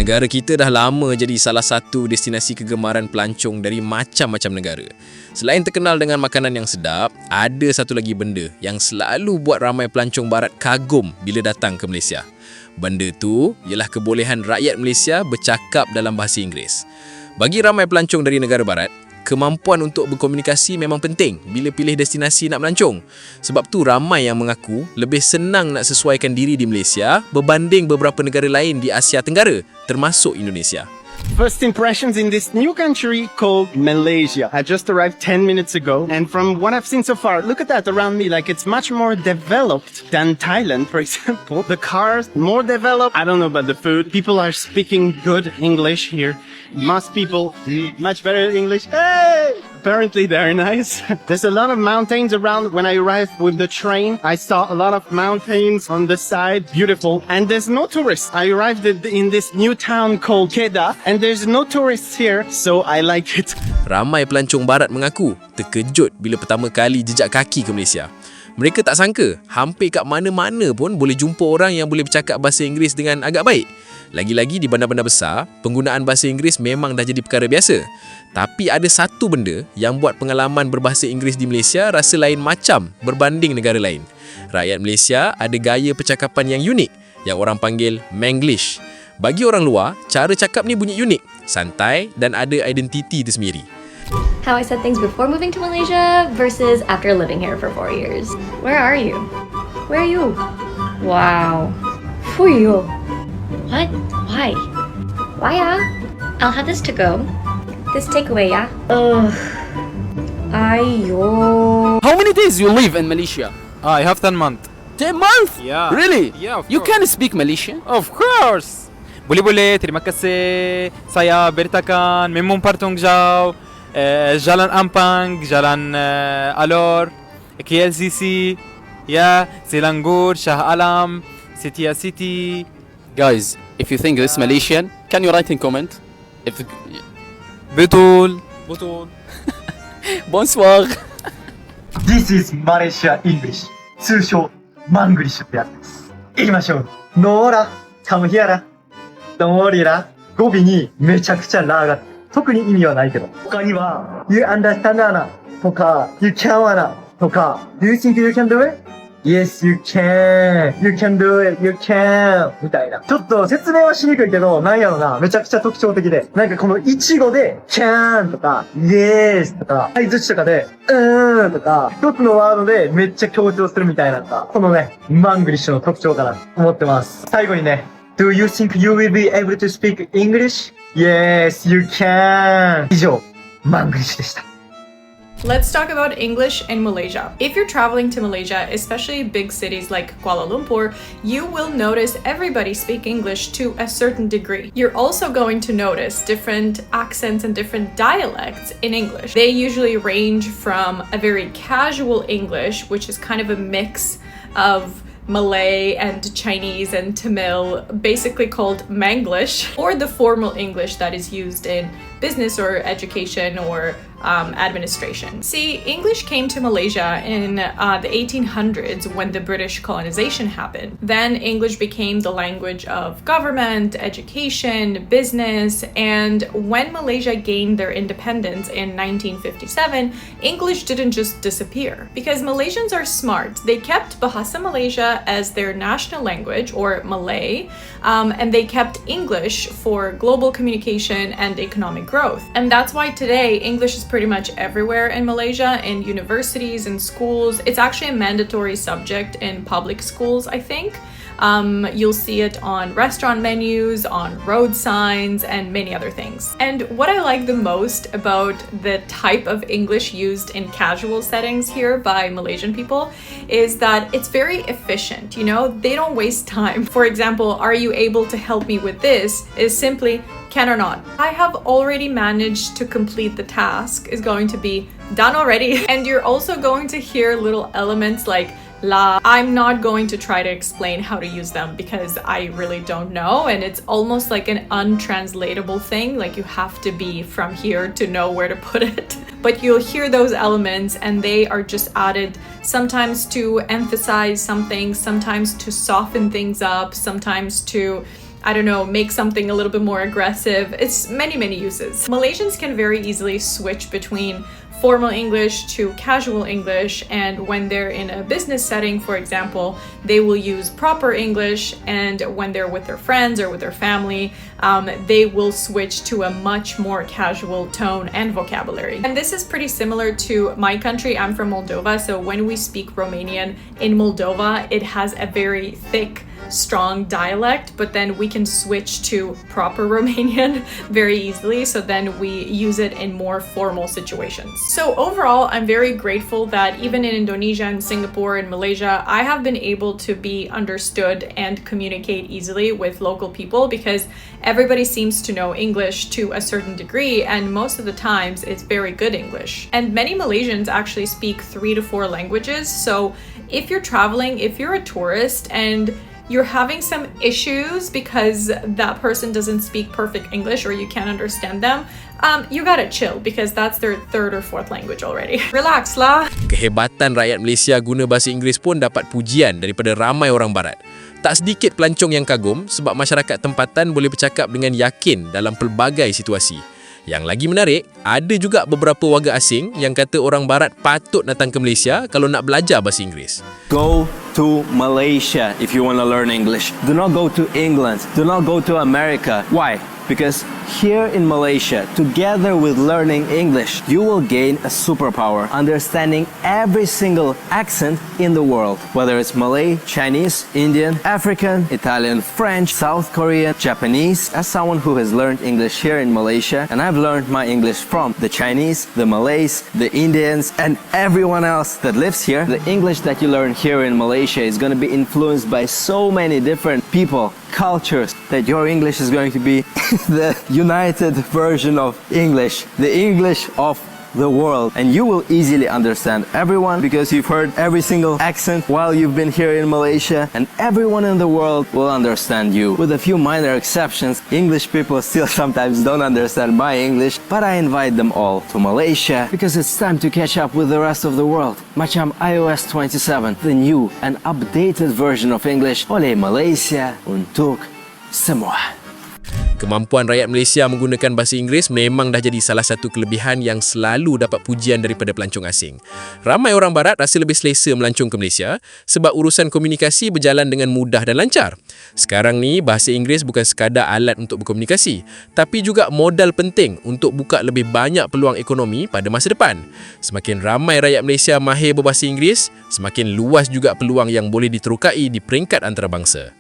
Negara kita dah lama jadi salah satu destinasi kegemaran pelancong dari macam-macam negara. Selain terkenal dengan makanan yang sedap, ada satu lagi benda yang selalu buat ramai pelancong barat kagum bila datang ke Malaysia. Benda tu ialah kebolehan rakyat Malaysia bercakap dalam bahasa Inggeris. Bagi ramai pelancong dari negara barat, kemampuan untuk berkomunikasi memang penting bila pilih destinasi nak melancong. Sebab tu ramai yang mengaku lebih senang nak sesuaikan diri di Malaysia berbanding beberapa negara lain di Asia Tenggara, termasuk Indonesia. First impressions in this new country called Malaysia. I just arrived 10 minutes ago, and from what I've seen so far, look at that around me, like it's much more developed than Thailand, for example. The cars, more developed. I don't know about the food. People are speaking good English here. Most people, much better English. Hey! Apparently they're nice. There's a lot of mountains around. When I arrived with the train, I saw a lot of mountains on the side. Beautiful. And there's no tourists. I arrived in this new town called Kedah, and there's no tourists here, so I like it. Ramai pelancong barat mengaku terkejut bila pertama kali jejak kaki ke Malaysia. Mereka tak sangka hampir kat mana-mana pun boleh jumpa orang yang boleh bercakap bahasa Inggeris dengan agak baik. Lagi-lagi di bandar-bandar besar, penggunaan bahasa Inggeris memang dah jadi perkara biasa. Tapi ada satu benda yang buat pengalaman berbahasa Inggeris di Malaysia rasa lain macam berbanding negara lain. Rakyat Malaysia ada gaya percakapan yang unik yang orang panggil Manglish. Bagi orang luar, cara cakap ni bunyi unik, santai dan ada identiti tersendiri. How I said things before moving to Malaysia versus after living here for 4 years. Where are you? Where are you? Wow. Who are you? What? Why? Why, I'll have this to go. This takeaway, Ugh. Ayo. How many days you live in Malaysia? I have 10 months. 10 months? Yeah. Really? Yeah, of You course. can speak Malaysian? Of course. Boleh-boleh, terima kasih. Saya beritakan Memang partong jauh. Jalan Ampang, Jalan Alor, KLCC, ya, Selangor, Shah Alam, Setia City. Guys, if you think this is Malaysian, can you write in comment? Betul. Bonsoir. This is Malaysia English. 通称マングリッシュってやつです。行きましょう。ノーラ、カムヒアラ、ドンオリラ、語尾にめちゃくちゃラーが特に意味はないけど。他には、You understand Anna とか、You can Anna とか、Do you think you can do it?Yes, you can. You can do it. You can. みたいな。ちょっと説明はしにくいけど、なんやろな、めちゃくちゃ特徴的で。なんかこのイチゴで、can とか、yes とか、相槌とかで、とか、一つのワードでめっちゃ強調するみたいなこのね、マングリッシュの特徴かなと思ってます。最後にね、Do you think you will be able to speak English? Yes, you can. 以上、マングリッシュでした。Let's talk about English in Malaysia. If you're traveling to Malaysia, especially big cities like Kuala Lumpur, you will notice everybody speak English to a certain degree. You're also going to notice different accents and different dialects in English. They usually range from a very casual English, which is kind of a mix of Malay and Chinese and Tamil, basically called Manglish, or the formal English that is used in business or education or administration. See, English came to Malaysia in the 1800s when the British colonization happened. Then English became the language of government, education, business, and when Malaysia gained their independence in 1957, English didn't just disappear. Because Malaysians are smart, they kept Bahasa Malaysia as their national language, or Malay, and they kept English for global communication and economic growth. And that's why today English is pretty much everywhere in Malaysia, in universities and schools. It's actually a mandatory subject in public schools, I think. You'll see it on restaurant menus, on road signs, and many other things. And what I like the most about the type of English used in casual settings here by Malaysian people is that it's very efficient, you know? They don't waste time. For example, are you able to help me with this? Is simply can or not. I have already managed to complete the task is going to be done already. And you're also going to hear little elements like la. I'm not going to try to explain how to use them because I really don't know, and it's almost like an untranslatable thing, like you have to be from here to know where to put it. But you'll hear those elements and they are just added sometimes to emphasize something, sometimes to soften things up, sometimes to I don't know, make something a little bit more aggressive. It's many uses. Malaysians can very easily switch between formal English to casual English, and when they're in a business setting, for example, they will use proper English, and when they're with their friends or with their family, they will switch to a much more casual tone and vocabulary. And this is pretty similar to my country. I'm from Moldova, so when we speak Romanian in Moldova, it has a very thick, strong dialect, but then we can switch to proper Romanian very easily, so then we use it in more formal situations. So overall, I'm very grateful that even in Indonesia and Singapore and Malaysia, I have been able to be understood and communicate easily with local people, because everybody seems to know English to a certain degree, and most of the times it's very good English. And many Malaysians actually speak 3 to 4 languages, so if you're traveling, if you're a tourist and you're having some issues because that person doesn't speak perfect English or you can't understand them, you gotta chill, because that's their 3rd or 4th language already. Relax lah. Kehebatan rakyat Malaysia guna bahasa Inggeris pun dapat pujian daripada ramai orang barat. Tak sedikit pelancong yang kagum sebab masyarakat tempatan boleh bercakap dengan yakin dalam pelbagai situasi. Yang lagi menarik, ada juga beberapa warga asing yang kata orang barat patut datang ke Malaysia kalau nak belajar bahasa Inggeris. Go to Malaysia if you want to learn English. Do not go to England. Do not go to America. Why? Because here in Malaysia, together with learning English, you will gain a superpower, understanding every single accent in the world. Whether it's Malay, Chinese, Indian, African, Italian, French, South Korean, Japanese. As someone who has learned English here in Malaysia, and I've learned my English from the Chinese, the Malays, the Indians, and everyone else that lives here, the English that you learn here in Malaysia is going to be influenced by so many different people, cultures, that your English is going to be the united version of English, the English of the world, and you will easily understand everyone because you've heard every single accent while you've been here in Malaysia, and everyone in the world will understand you. With a few minor exceptions, English people still sometimes don't understand my English, but I invite them all to Malaysia because it's time to catch up with the rest of the world. Macam iOS 27, the new and updated version of English oleh Malaysia untuk semua. Kemampuan rakyat Malaysia menggunakan bahasa Inggeris memang dah jadi salah satu kelebihan yang selalu dapat pujian daripada pelancong asing. Ramai orang barat rasa lebih selesa melancong ke Malaysia sebab urusan komunikasi berjalan dengan mudah dan lancar. Sekarang ni, bahasa Inggeris bukan sekadar alat untuk berkomunikasi, tapi juga modal penting untuk buka lebih banyak peluang ekonomi pada masa depan. Semakin ramai rakyat Malaysia mahir berbahasa Inggeris, semakin luas juga peluang yang boleh diterokai di peringkat antarabangsa.